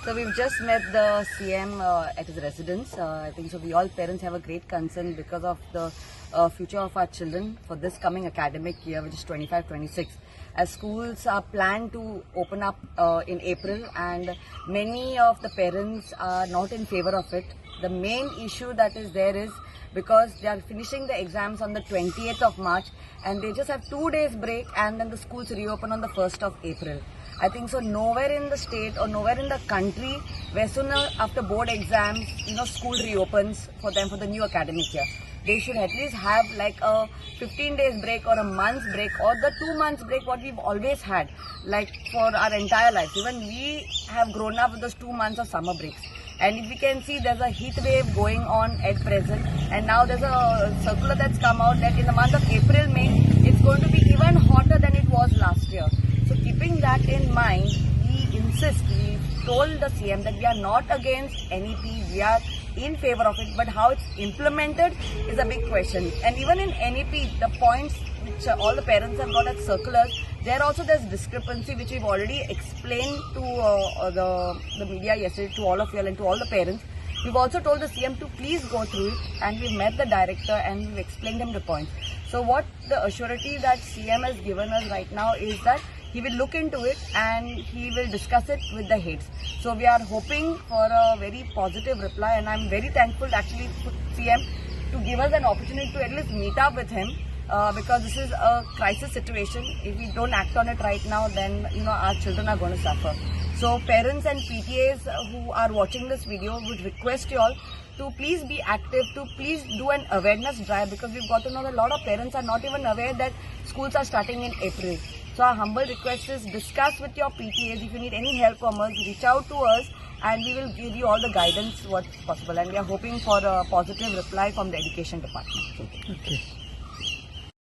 So we've just met the CM at his residence. I think so we all parents have a great concern because of the future of our children for this coming academic year, which is 25-26. As schools are planned to open up in April, and many of the parents are not in favor of it. The main issue that is there is because they are finishing the exams on the 20th of March and they just have 2 days break, and then the schools reopen on the 1st of April. I think so nowhere in the state or nowhere in the country where sooner after board exams, school reopens for them for the new academic year. They should at least have like a 15 days break or a month's break or the 2 months break what we've always had, like for our entire lives. Even we have grown up with those 2 months of summer breaks. And if we can see, there's a heat wave going on at present, and now there's a circular that's come out that in the month of April, May, it's going to be even hotter than it was last year. So keeping that in mind, we told the CM that we are not against NEP, we are in favor of it, but how it's implemented is a big question. And even in NEP, the points which all the parents have got as circulars, there's discrepancy which we've already explained to the media yesterday, to all of you and to all the parents. We've also told the CM to please go through it, and we've met the director and we've explained him the points. So what the assurity that CM has given us right now is that he will look into it and he will discuss it with the heads. So we are hoping for a very positive reply, and I'm very thankful actually to CM to give us an opportunity to at least meet up with him. Because this is a crisis situation. If we don't act on it right now, then our children are going to suffer. So parents and PTAs who are watching this video would request you all to please be active, to please do an awareness drive, because we've got to know that a lot of parents are not even aware that schools are starting in April. So our humble request is discuss with your PTAs. If you need any help from us, reach out to us and we will give you all the guidance what's possible. And we are hoping for a positive reply from the education department. Okay.